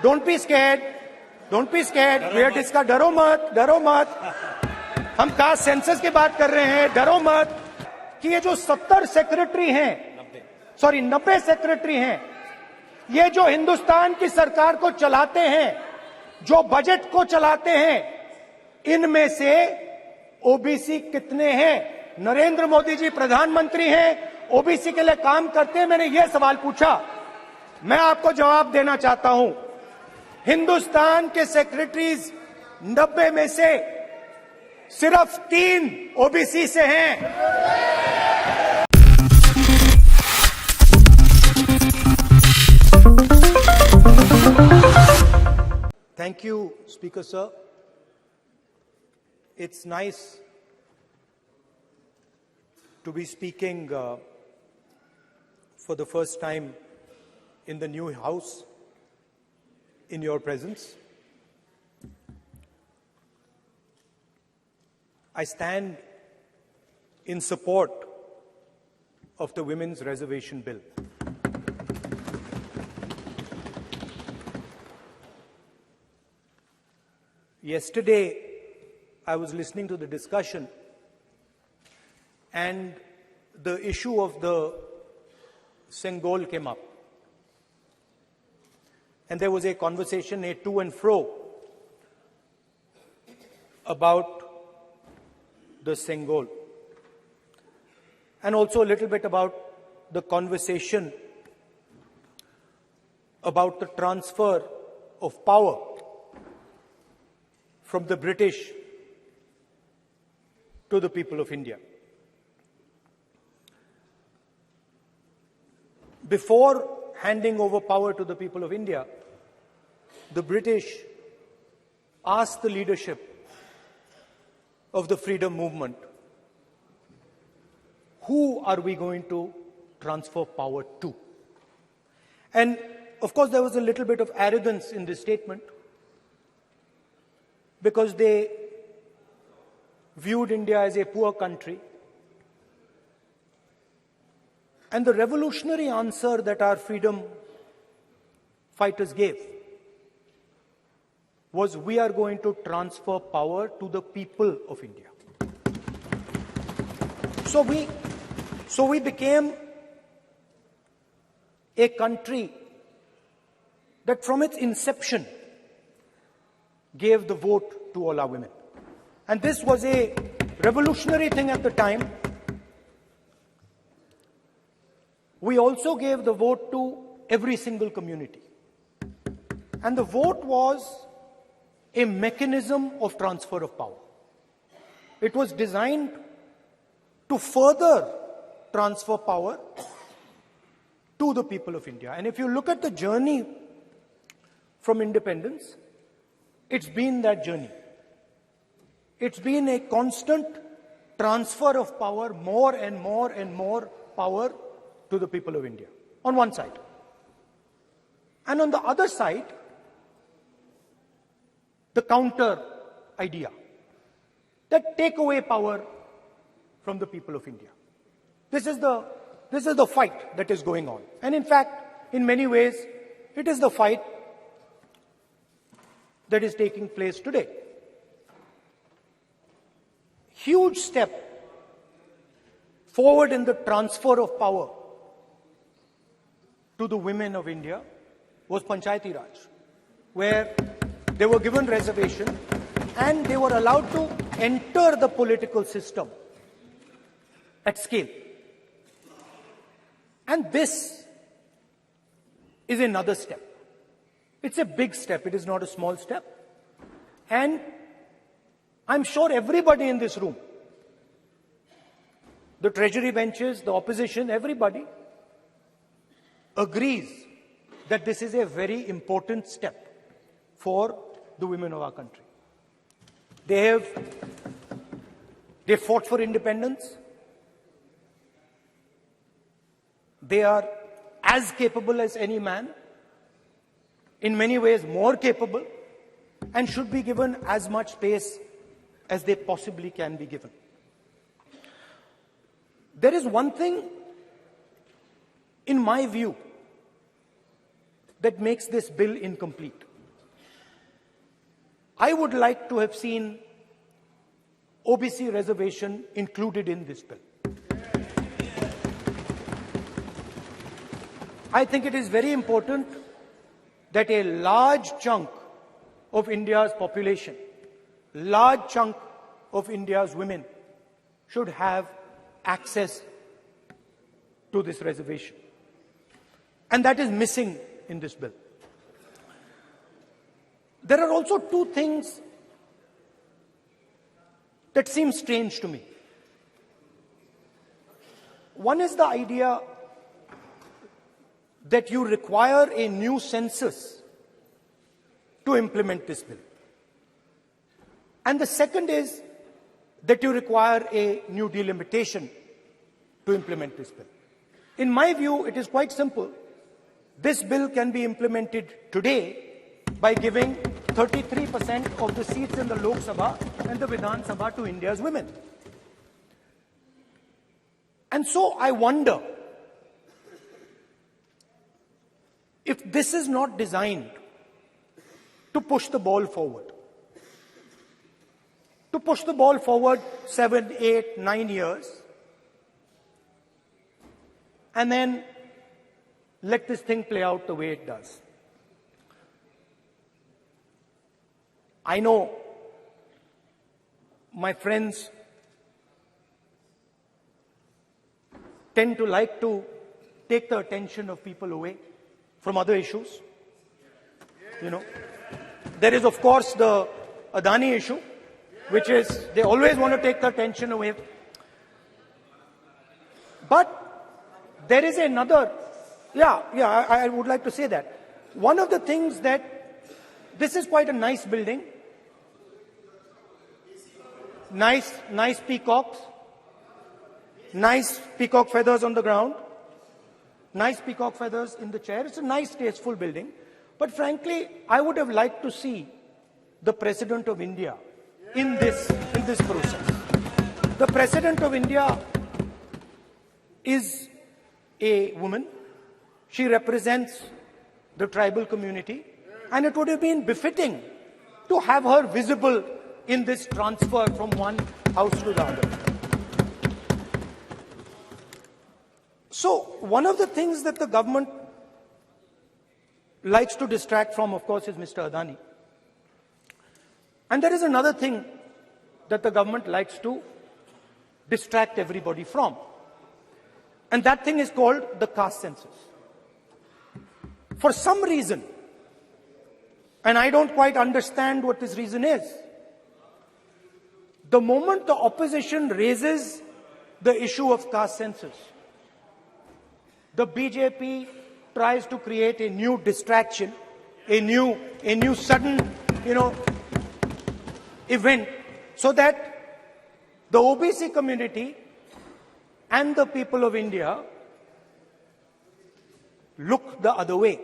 Don't be scared. Don't be scared. We are discussing. डरो मत, डरो मत. हम कास्ट सेंसस की बात कर रहे हैं. डरो मत कि ये जो 70 सेक्रेटरी हैं, 90 सेक्रेटरी हैं, ये जो हिंदुस्तान की सरकार को चलाते हैं, जो बजट को चलाते हैं, इनमें से ओबीसी कितने हैं? नरेंद्र मोदी जी प्रधानमंत्री हैं, ओबीसी के लिए काम करते हैं. मैंने ये सवाल पूछा. मैं आपको जवाब देना चाहता हूं. हिंदुस्तान के सेक्रेटरीज 90 में से सिर्फ 3 ओबीसी से हैं. Thank you, Speaker Sir. It's nice to be speaking for the first time in the new House in your presence. I stand in support of the Women's Reservation Bill. Yesterday, I was listening to the discussion, and the issue of the Sengol came up. And there was a conversation, a to and fro, about the Sengol. And also a little bit about the conversation about the transfer of power from the British to the people of India. Before handing over power to the people of India, the British asked the leadership of the freedom movement, who are we going to transfer power to? And of course, there was a little bit of arrogance in this statement, because they viewed India as a poor country. And the revolutionary answer that our freedom fighters gave was, we are going to transfer power to the people of India. So we became a country that from its inception gave the vote to all our women. And this was a revolutionary thing at the time. We also gave the vote to every single community. And the vote was a mechanism of transfer of power. It was designed to further transfer power to the people of India. And if you look at the journey from independence, it's been that journey. It's been a constant transfer of power, more and more and more power to the people of India, on one side. And on the other side, the counter idea, that take away power from the people of India. This is the fight that is going on. And in fact, in many ways, it is the fight that is taking place today. Huge step forward in the transfer of power to the women of India was Panchayati Raj, where they were given reservation and they were allowed to enter the political system at scale. And this is another step. It's a big step. It is not a small step. And I'm sure everybody in this room, the treasury benches, the opposition, everybody agrees that this is a very important step for the women of our country. They fought for independence. They are as capable as any man, in many ways more capable, and should be given as much space as they possibly can be given. There is one thing, in my view, that makes this bill incomplete. I would like to have seen OBC reservation included in this bill. I think it is very important that a large chunk of India's population, large chunk of India's women should have access to this reservation. And that is missing in this bill. There are also two things that seem strange to me. One is the idea that you require a new census to implement this bill. And the second is that you require a new delimitation to implement this bill. In my view, it is quite simple. This bill can be implemented today by giving 33% of the seats in the Lok Sabha and the Vidhan Sabha to India's women. And so I wonder if this is not designed to push the ball forward. To push the ball forward 7, 8, 9 years, and then let this thing play out the way it does. I know my friends tend to like to take the attention of people away from other issues. You know, there is of course the Adani issue, which is they always want to take the attention away. But there is another, I would like to say that. One of the things that, this is quite a nice building. Nice peacocks. Nice peacock feathers on the ground. Nice peacock feathers in the chair. It's a nice, tasteful building. But frankly, I would have liked to see the President of India in this process. The President of India is a woman. She represents the tribal community, and it would have been befitting to have her visible in this transfer from one house to the other. So one of the things that the government likes to distract from, of course, is Mr. Adani. And there is another thing that the government likes to distract everybody from. And that thing is called the caste census. For some reason, and I don't quite understand what this reason is, the moment the opposition raises the issue of caste census, the BJP tries to create a new distraction, a new sudden, event, so that the OBC community and the people of India look the other way.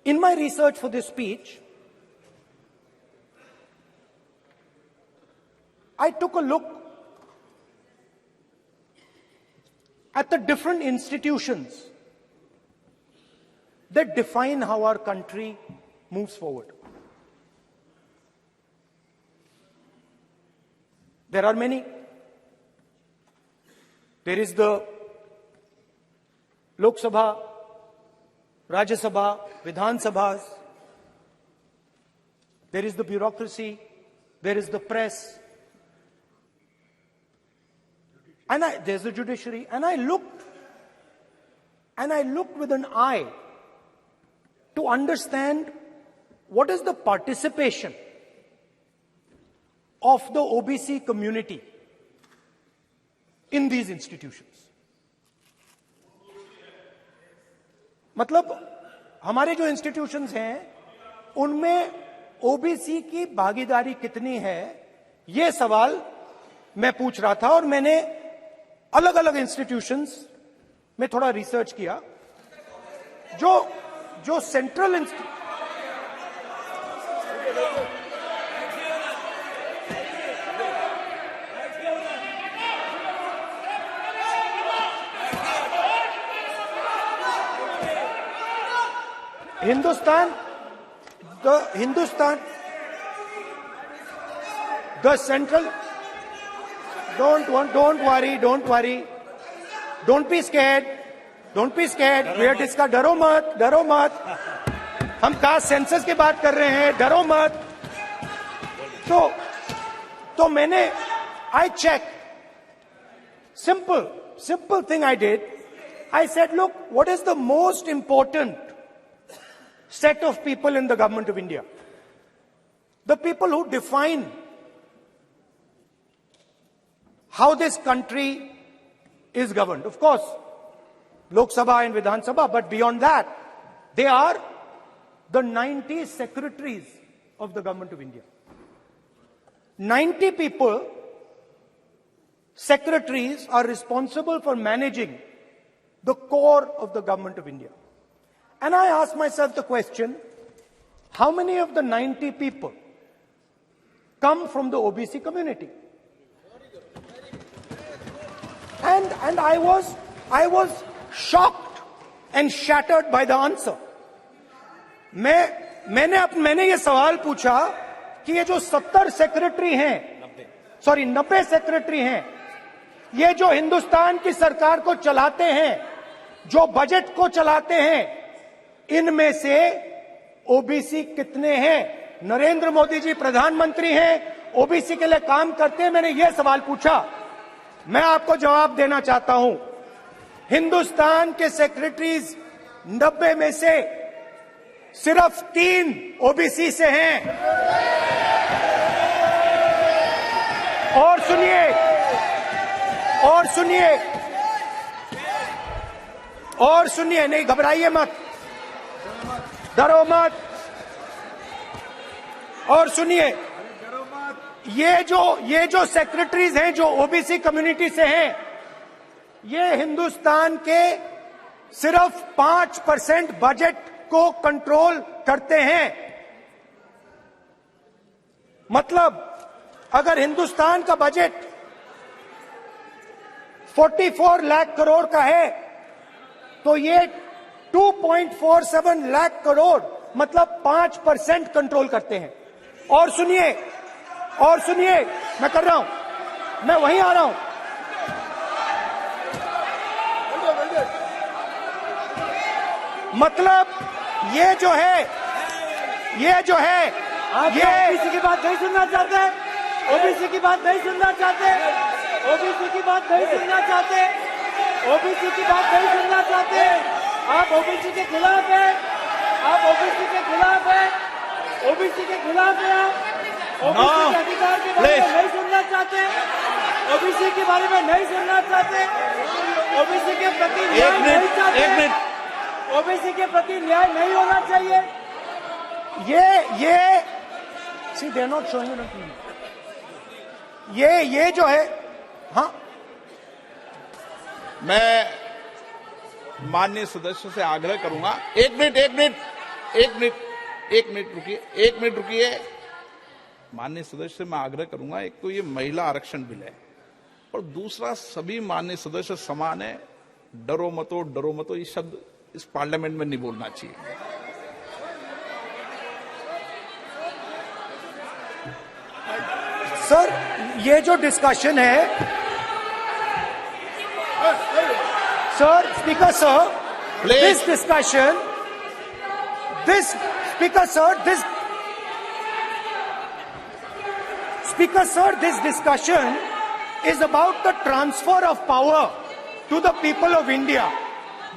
In my research for this speech, I took a look at the different institutions that define how our country moves forward. There are many. There is the Lok Sabha, Rajya Sabha, Vidhan Sabhas. There is the bureaucracy. There is the press. And there's the judiciary. And I looked with an eye to understand what is the participation of the OBC community in these institutions. मतलब हमारे जो institutions हैं उनमें OBC की भागीदारी कितनी है, ये सवाल मैं पूछ रहा था और मैंने अलग अलग इंस्टीट्यूशंस में थोड़ा रिसर्च किया. जो central Hindustan, the central, don't worry, don't be scared, we are discussing, डरो मत, हम कास्ट सेंसस की बात कर रहे हैं, डरो मत। तो मैंने, I checked, simple thing I did, I said, look, what is the most important set of people in the government of India? The people who define how this country is governed. Of course, Lok Sabha and Vidhan Sabha, but beyond that, they are the 90 secretaries of the government of India. 90 people, secretaries, are responsible for managing the core of the government of India. And I asked myself the question, how many of the 90 people come from the OBC community? And I was shocked and shattered by the answer. मैंने ये सवाल पूछा कि ये जो 90 secretary हैं, ये जो हिंदुस्तान की सरकार को चलाते हैं, जो बजट को चलाते हैं, इनमें से ओबीसी कितने हैं? नरेंद्र मोदी जी प्रधानमंत्री हैं, ओबीसी के लिए काम करते हैं। मैंने ये सवाल पूछा। मैं आपको जवाब देना चाहता हूं, हिंदुस्तान के सेक्रेटरीज 90 में से सिर्फ 3 ओबीसी से हैं। और सुनिए, नहीं घबराइए मत, डरो मत। और सुनिए, ये जो सेक्रेटरीज हैं जो ओबीसी कम्युनिटी से हैं, ये हिंदुस्तान के सिर्फ 5% बजट को कंट्रोल करते हैं। मतलब अगर हिंदुस्तान का बजट 44 लाख करोड़ का है, तो ये 2.47 लाख करोड़ मतलब 5% कंट्रोल करते हैं। और सुनिए, मैं कर रहा हूं, मैं वहीं आ रहा हूं। मतलब ये जो है ओबीसी की बात नहीं सुनना चाहते, ओबीसी की बात नहीं सुनना चाहते, ओबीसी की बात नहीं सुनना चाहते, ओबीसी की बात नहीं सुनना चाहते। आप ओबीसी के खिलाफ हैं, आप ओबीसी के खिलाफ हैं, ओबीसी के खिलाफ हैं। ओबीसी के अधिकार के बारे में नहीं सुनना चाहते, ओबीसी के बारे में नहीं सुनना चाहते, ओबीसी के प्रति न्याय नहीं चाहते, ओबीसी के प्रति न्याय नहीं होना चाहिए। ये सी दे नॉट शोइंग ये जो है, हाँ, मैं माननीय सदस्य से आग्रह करूंगा, एक मिनट रुकिए। माननीय सदस्य से मैं आग्रह करूंगा, एक तो ये महिला आरक्षण बिल है, और दूसरा सभी माननीय सदस्य समान है। डरो मतो ये शब्द इस पार्लियामेंट में नहीं बोलना चाहिए। सर, ये जो डिस्कशन है, sir, speaker sir, this discussion, this discussion is about the transfer of power to the people of India.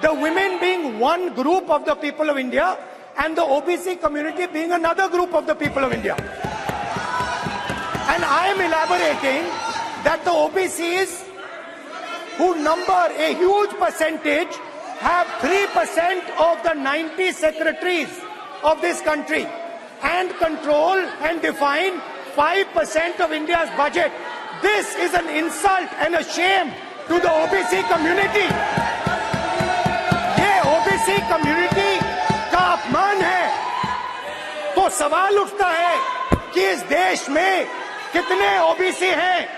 The women being one group of the people of India and the OBC community being another group of the people of India. And I am elaborating that the OBCs, who number a huge percentage, have 3% of the 90 secretaries of this country and control and define 5% of India's budget. This is an insult and a shame to the OBC community. ये OBC community का अपमान है। तो सवाल उठता है कि इस देश में कितने ओबीसी हैं,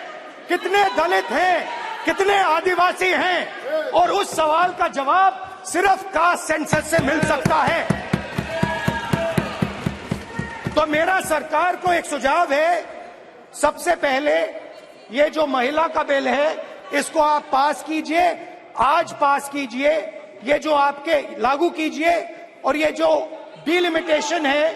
कितने दलित हैं, कितने आदिवासी हैं, और उस सवाल का जवाब सिर्फ कास्ट सेंसस से मिल सकता है। तो मेरा सरकार को एक सुझाव है, सबसे पहले ये जो महिला का बिल है इसको आप पास कीजिए, आज पास कीजिए, ये जो आपके लागू कीजिए, और ये जो डिलिमिटेशन है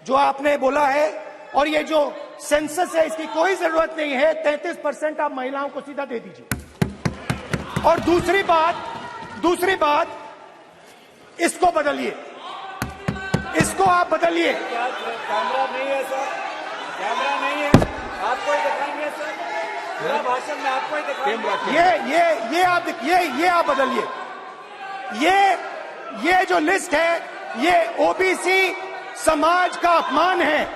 जो आपने बोला है, और ये जो सेंसस है इसकी कोई जरूरत नहीं है, 33% आप महिलाओं को सीधा दे दीजिए। और दूसरी बात इसको बदलिए, इसको आप बदलिए। कैमरा नहीं है सर, कैमरा नहीं है, आपको ही दिखाएंगे सर, पूरा भाषण में आपको ही दिखाएंगे। ये आप बदलिए। ये जो लिस्ट है ये ओबीसी समाज का अपमान है।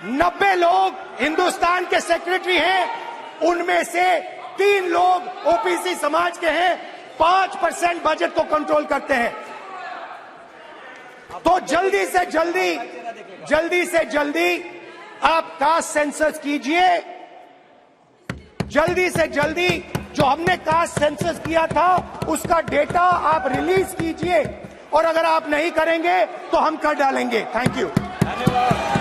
90 लोग हिंदुस्तान के सेक्रेटरी हैं, उनमें से 3 लोग ओबीसी समाज के हैं, 5% बजट को कंट्रोल करते हैं। तो जल्दी से जल्दी आप कास्ट सेंसस कीजिए, जल्दी से जल्दी जो हमने कास्ट सेंसस किया था उसका डेटा आप रिलीज कीजिए, और अगर आप नहीं करेंगे तो हम कर डालेंगे। Thank you. धन्यवाद।